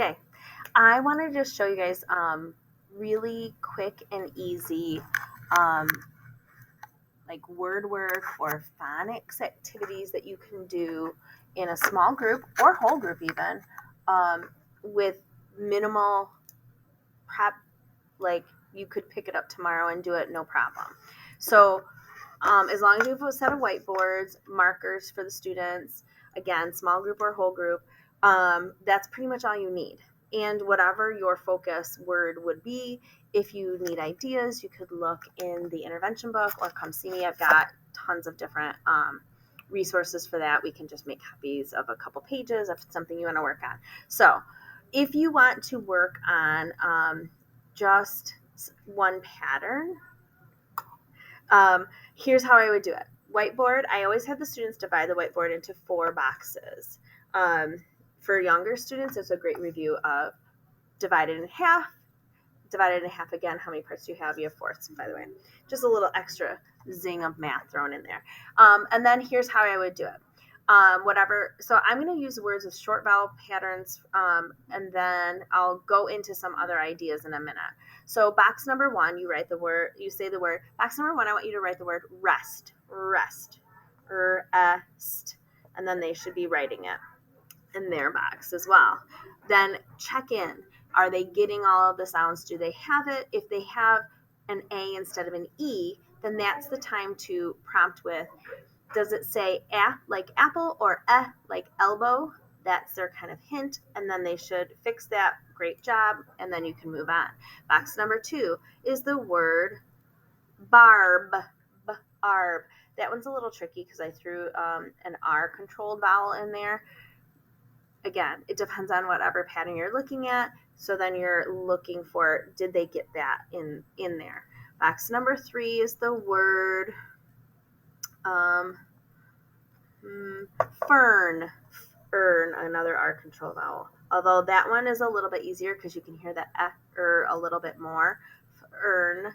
Okay, I want to just show you guys really quick and easy like word work or phonics activities that you can do in a small group or whole group even with minimal prep. Like you could pick it up tomorrow and do it no problem. So as long as you have a set of whiteboards, markers for the students, again, small group or whole group, that's pretty much all you need. And whatever your focus word would be, if you need ideas, you could look in the intervention book or come see me. I've got tons of different resources for that. We can just make copies of a couple pages if it's something you want to work on. So if you want to work on just one pattern, here's how I would do it. Whiteboard, I always have the students divide the whiteboard into 4 boxes. For younger students, it's a great review of divided in half again. How many parts do you have? You have fourths, by the way. Just a little extra zing of math thrown in there. And then here's how I would do it. So I'm going to use words with short vowel patterns, and then I'll go into some other ideas in a minute. So box number 1, you say the word. Box number 1, I want you to write the word rest, rest, rest, and then they should be writing it in their box as well. Then check in. Are they getting all of the sounds? Do they have it? If they have an A instead of an E, then that's the time to prompt with, does it say A like apple or like elbow? That's their kind of hint, and then they should fix that. Great job, and then you can move on. Box number 2 is the word barb. Barb. That one's a little tricky because I threw an R controlled vowel in there. Again, it depends on whatever pattern you're looking at. So then you're looking for, did they get that in there? Box number 3 is the word fern. Fern, another R control vowel. Although that one is a little bit easier because you can hear the a little bit more. Fern.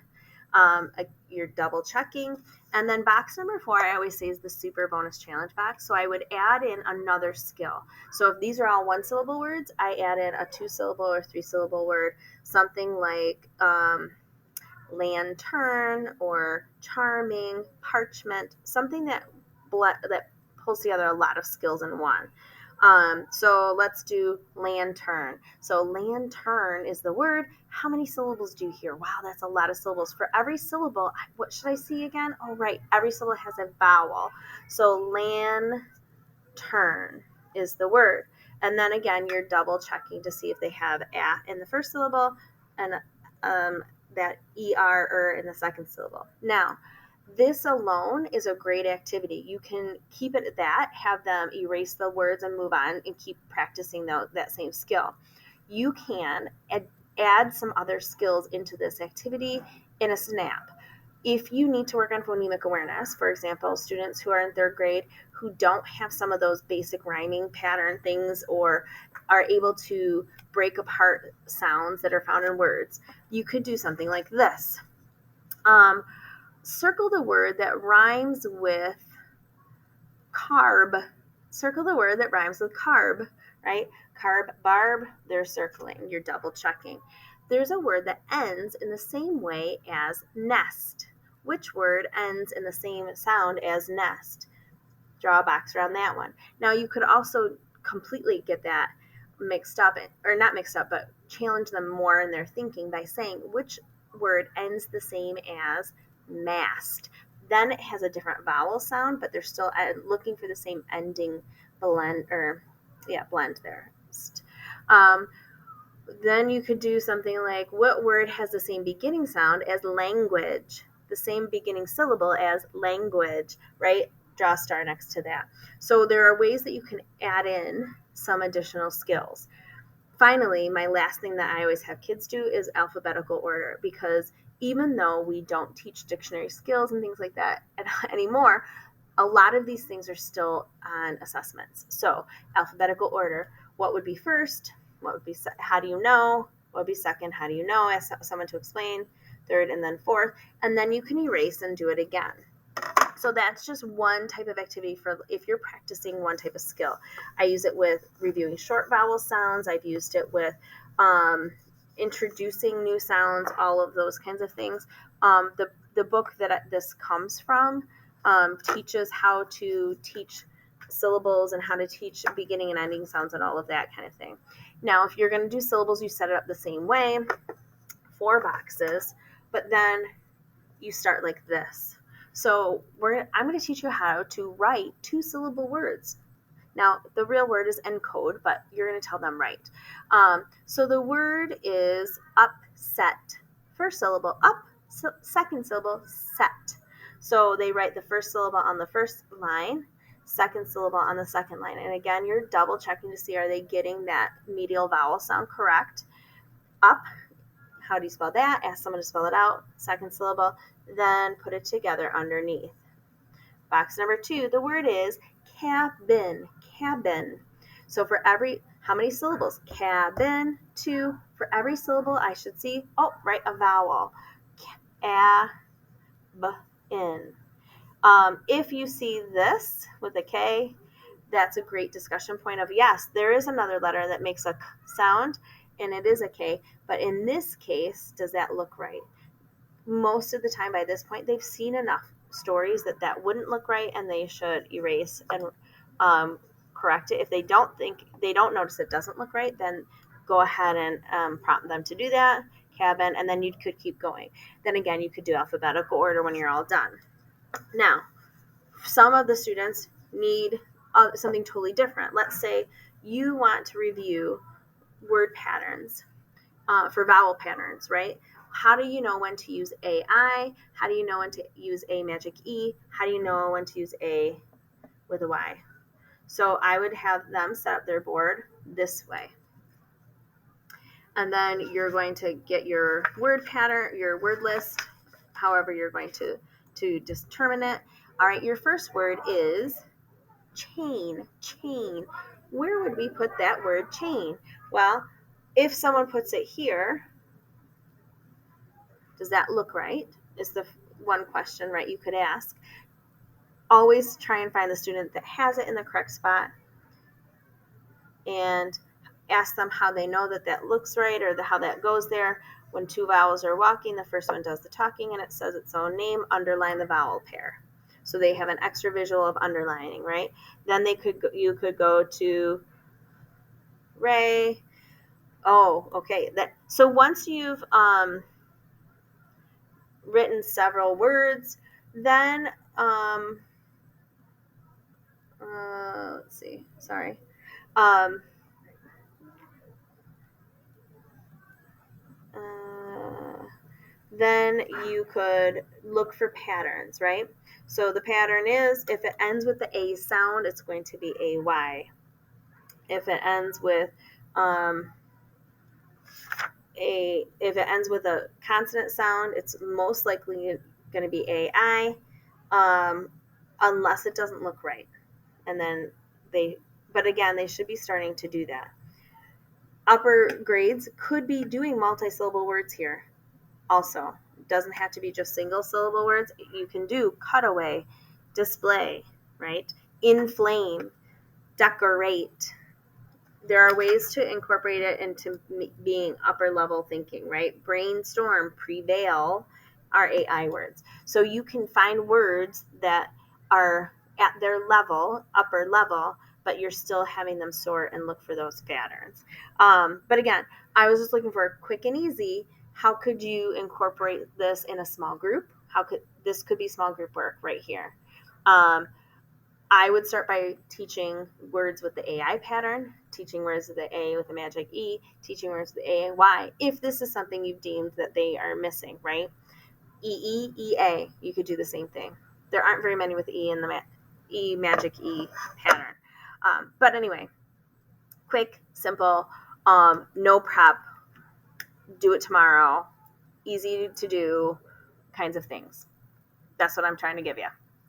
You're double checking. And then box number 4, I always say, is the super bonus challenge box. So I would add in another skill. So if these are all 1-syllable words, I add in a 2-syllable or 3-syllable word, something like lantern or charming, parchment, something that pulls together a lot of skills in one. So let's do lantern. So lantern is the word. How many syllables do you hear? Wow, that's a lot of syllables. For every syllable, what should I see again? Oh, right. Every syllable has a vowel. So lantern is the word. And then again, you're double checking to see if they have a in the first syllable and that er in the second syllable. Now, this alone is a great activity. You can keep it at that, have them erase the words and move on and keep practicing that same skill. You can add some other skills into this activity in a snap. If you need to work on phonemic awareness, for example, students who are in 3rd grade who don't have some of those basic rhyming pattern things or are able to break apart sounds that are found in words, you could do something like this. Circle the word that rhymes with carb. Circle the word that rhymes with carb, right? Carb, barb, they're circling. You're double checking. There's a word that ends in the same way as nest. Which word ends in the same sound as nest? Draw a box around that one. Now you could also completely get that mixed up, or not mixed up, but challenge them more in their thinking by saying which word ends the same as mast. Then it has a different vowel sound, but they're still looking for the same ending blend there. Then you could do something like, what word has the same beginning sound as language? The same beginning syllable as language, right? Draw a star next to that. So there are ways that you can add in some additional skills. Finally, my last thing that I always have kids do is alphabetical order, because even though we don't teach dictionary skills and things like that anymore, a lot of these things are still on assessments. So alphabetical order, what would be first? What would be, how do you know? What would be second? How do you know? Ask someone to explain. Third, and then fourth. And then you can erase and do it again. So that's just one type of activity for if you're practicing one type of skill. I use it with reviewing short vowel sounds. I've used it with introducing new sounds, all of those kinds of things. The book that this comes from teaches how to teach syllables and how to teach beginning and ending sounds and all of that kind of thing. Now, if you're going to do syllables, you set it up the same way, 4 boxes, but then you start like this. So I'm going to teach you how to write 2-syllable words. Now, the real word is encode, but you're going to tell them right. So the word is upset. First syllable, up. Second syllable, set. So they write the first syllable on the first line, second syllable on the second line. And again, you're double checking to see, are they getting that medial vowel sound correct? Up. How do you spell that? Ask someone to spell it out. Second syllable, then put it together underneath. Box number 2, the word is cabin, cabin. So for how many syllables? Cabin, 2. For every syllable, I should see, write a vowel. A-b-in. If you see this with a K, that's a great discussion point of, yes, there is another letter that makes a sound, and it is a K, but in this case, does that look right? Most of the time by this point, they've seen enough stories that wouldn't look right, and they should erase and correct it. If they don't notice it doesn't look right, then go ahead and prompt them to do that, cabin, and then you could keep going. Then again, you could do alphabetical order when you're all done. Now, some of the students need something totally different. Let's say you want to review word patterns for vowel patterns, right? How do you know when to use AI? How do you know when to use A magic E? How do you know when to use A with a Y? So I would have them set up their board this way. And then you're going to get your word pattern, your word list, however you're going to determine it. All right, your first word is chain, chain. Where would we put that word chain? Well, if someone puts it here, does that look right? Is the one question, right, you could ask. Always try and find the student that has it in the correct spot and ask them how they know that looks right or how that goes there. When 2 vowels are walking, the first one does the talking and it says its own name, underline the vowel pair. So they have an extra visual of underlining, right? Then you could go to Ray. Oh, okay. So once you've written several words, then let's see. Sorry. Then you could look for patterns, right? So the pattern is, if it ends with the A sound, it's going to be AY. If it ends with if it ends with a consonant sound, it's most likely going to be AI, unless it doesn't look right. And then but again, they should be starting to do that. Upper grades could be doing multi-syllable words here. Also, it doesn't have to be just single syllable words. You can do cutaway, display, right? Inflame, decorate. There are ways to incorporate it into being upper level thinking, right? Brainstorm, prevail are AI words. So you can find words that are at their level, upper level, but you're still having them sort and look for those patterns. But again, I was just looking for a quick and easy. How could you incorporate this in a small group? This could be small group work right here. I would start by teaching words with the AI pattern, teaching words with the A with the magic E, teaching words with the A and Y, if this is something you've deemed that they are missing, right? EE, you could do the same thing. There aren't very many with E in the E magic E pattern. But anyway, quick, simple, no prep, do it tomorrow, easy to do kinds of things. That's what I'm trying to give you.